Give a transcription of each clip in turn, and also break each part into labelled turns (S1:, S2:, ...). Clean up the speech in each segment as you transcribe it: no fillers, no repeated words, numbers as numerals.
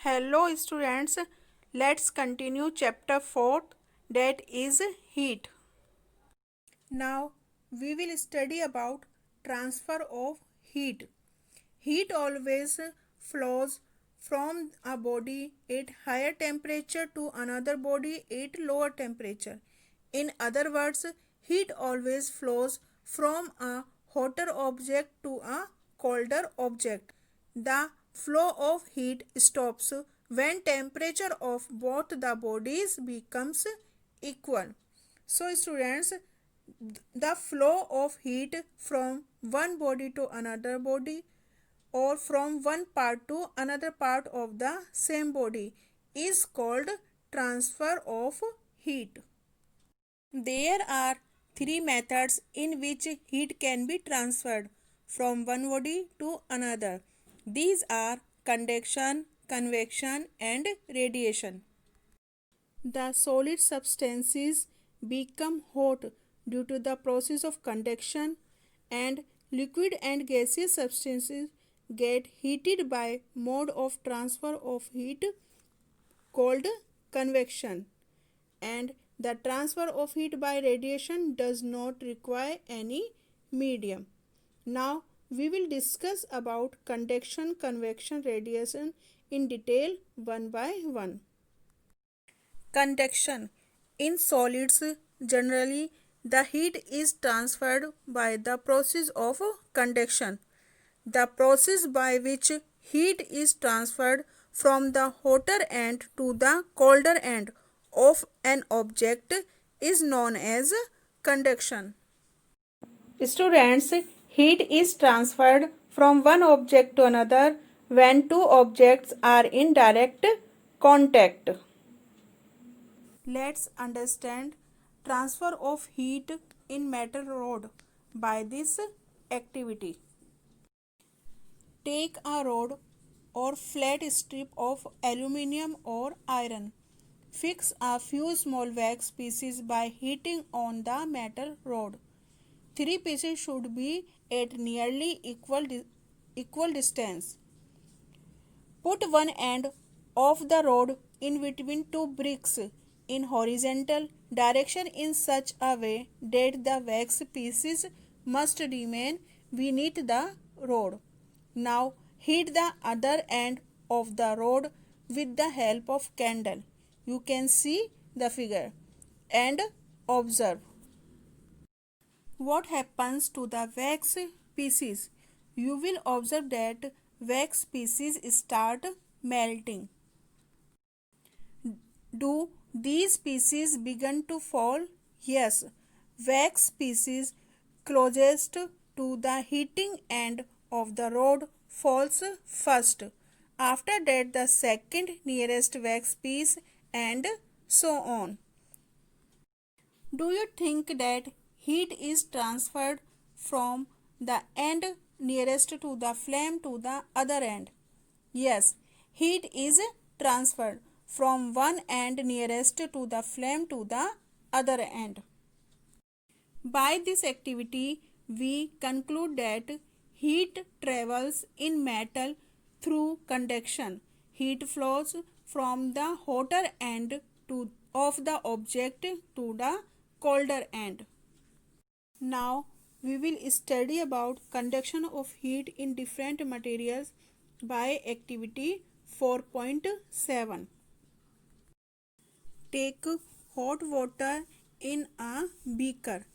S1: Hello students, let's continue chapter 4, that is heat. Now we will study about transfer of heat. Heat always flows from a body at higher temperature to another body at lower temperature. In other words, heat always flows from a hotter object to a colder object. The flow of heat stops when temperature of both the bodies becomes equal. So students, the flow of heat from one body to another body or from one part to another part of the same body is called transfer of heat. There are three methods in which heat can be transferred from one body to another. These are conduction, convection, and radiation. The solid substances become hot due to the process of conduction, and liquid and gaseous substances get heated by mode of transfer of heat called convection, and the transfer of heat by radiation does not require any medium. Now we will discuss about conduction, convection, radiation in detail one by one. Conduction. In solids, generally, the heat is transferred by the process of conduction. The process by which heat is transferred from the hotter end to the colder end of an object is known as conduction. Students, heat is transferred from one object to another when two objects are in direct contact. Let's understand transfer of heat in metal rod by this activity. Take a rod or flat strip of aluminium or iron. Fix a few small wax pieces by heating on the metal rod. Three pieces should be at nearly equal distance. Put one end of the rod in between two bricks in horizontal direction in such a way that the wax pieces must remain beneath the rod. Now heat the other end of the rod with the help of candle. You can see the figure and observe what happens to the wax pieces. You will observe that wax pieces start melting. Do these pieces begin to fall? Yes. Wax pieces closest to the heating end of the rod falls first. After that, the second nearest wax piece, and so on. Do you think that heat is transferred from the end nearest to the flame to the other end? Yes, heat is transferred from one end nearest to the flame to the other end. By this activity, we conclude that heat travels in metal through conduction. Heat flows from the hotter end of the object to the colder end. Now we will study about conduction of heat in different materials by activity 4.7. Take hot water in a beaker.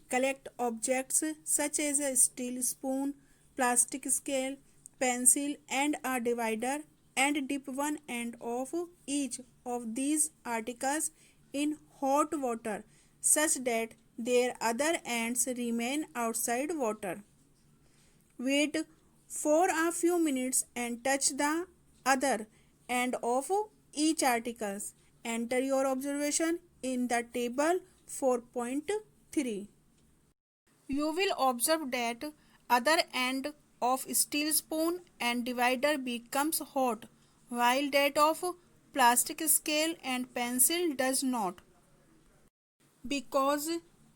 S1: Collect objects such as a steel spoon, plastic scale, pencil, and a divider, and dip one end of each of these articles in hot water such that their other ends remain outside water. Wait for a few minutes and touch the other end of each article. Enter your observation in the table 4.3. You will observe that other end of steel spoon and divider becomes hot while that of plastic scale and pencil does not. Because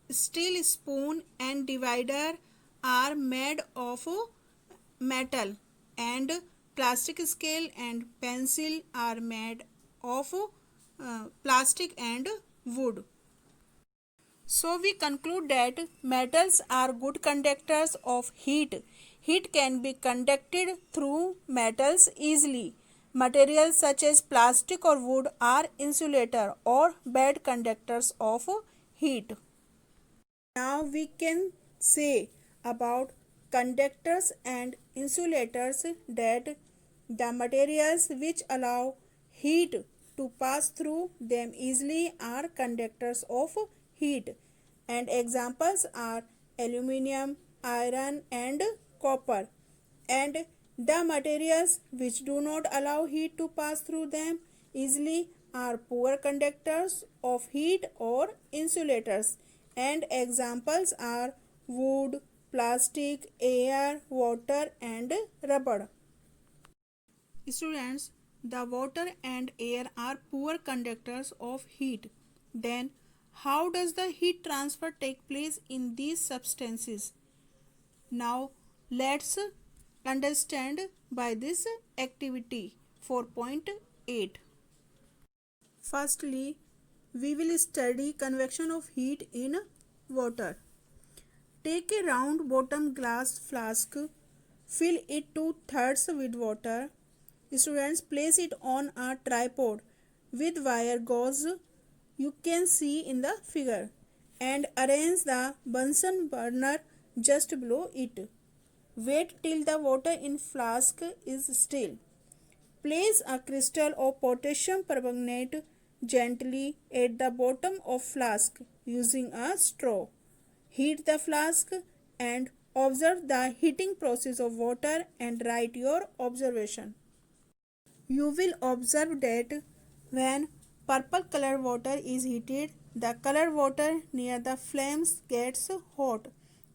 S1: steel spoon and divider are made of metal and plastic scale and pencil are made of plastic and wood. So we conclude that metals are good conductors of heat. Heat can be conducted through metals easily. Materials such as plastic or wood are insulator or bad conductors of heat. Now we can say about conductors and insulators that the materials which allow heat to pass through them easily are conductors of heat, and examples are aluminum, iron and copper. And the materials which do not allow heat to pass through them easily are poor conductors of heat or insulators, and examples are wood, plastic, air, water and rubber. Students, the water and air are poor conductors of heat. Then, how does the heat transfer take place in these substances? Now, let's understand by this activity 4.8. Firstly, we will study convection of heat in water. Take a round bottom glass flask, fill it to thirds with water. Students, place it on a tripod with wire gauze you can see in the figure, and arrange the Bunsen burner just below it. Wait till the water in flask is still. Place a crystal of potassium permanganate gently at the bottom of flask using a straw. Heat the flask and observe the heating process of water and write your observation. You will observe that when purple colored water is heated, the colored water near the flames gets hot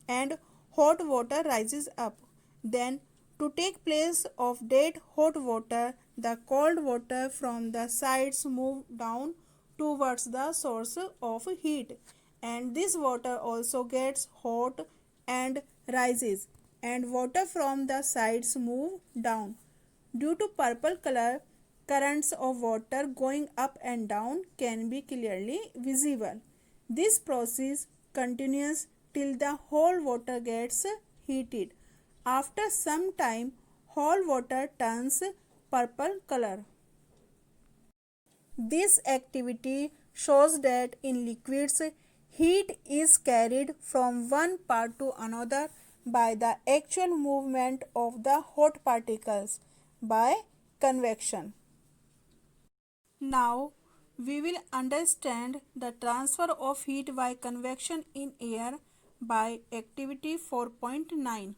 S1: and hot water rises up. Then, to take place of that hot water, the cold water from the sides move down towards the source of heat, and this water also gets hot and rises, and water from the sides move down. Due to purple color, currents of water going up and down can be clearly visible. This process continues till the whole water gets heated. After some time, whole water turns purple color. This activity shows that in liquids, heat is carried from one part to another by the actual movement of the hot particles by convection. Now, we will understand the transfer of heat by convection in air by activity 4.9.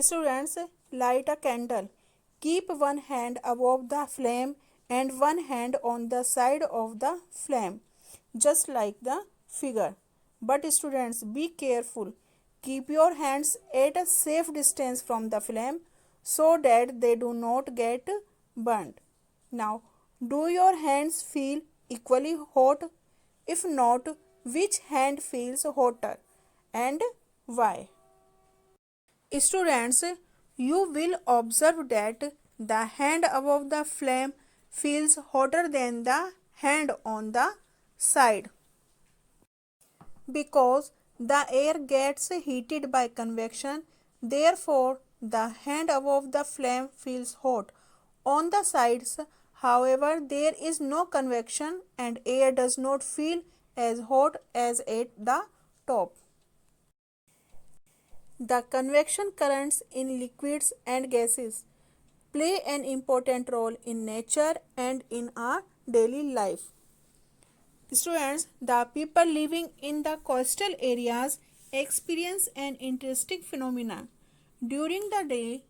S1: Students, light a candle. Keep one hand above the flame and one hand on the side of the flame, just like the figure. But students, be careful. Keep your hands at a safe distance from the flame so that they do not get burnt. Now, do your hands feel equally hot? If not, which hand feels hotter and why? Students, you will observe that the hand above the flame feels hotter than the hand on the side because the air gets heated by convection. Therefore, the hand above the flame feels hot. On the sides, however, there is no convection and air does not feel as hot as at the top. The convection currents in liquids and gases play an important role in nature and in our daily life. Students, the people living in the coastal areas experience an interesting phenomenon. During the day,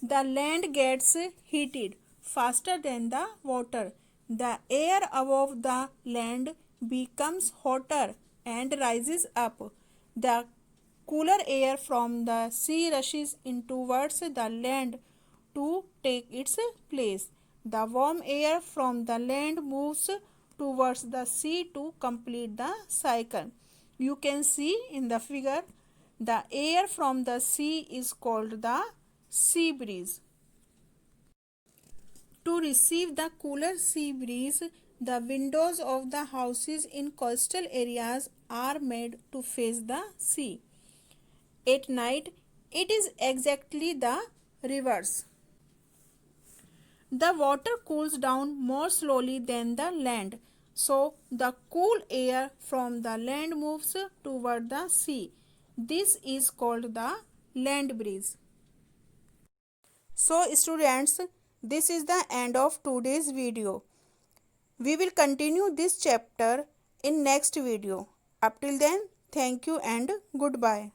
S1: the land gets heated faster than the water. The air above the land becomes hotter and rises up. The cooler air from the sea rushes in towards the land to take its place. The warm air from the land moves towards the sea to complete the cycle. You can see in the figure The air from the sea is called the sea breeze. To receive the cooler sea breeze, the windows of the houses in coastal areas are made to face the sea. At night, it is exactly the reverse. The water cools down more slowly than the land, so the cool air from the land moves toward the sea. This is called the land breeze. So students, this is the end of today's video. We will continue this chapter in next video. Up till then, thank you and goodbye.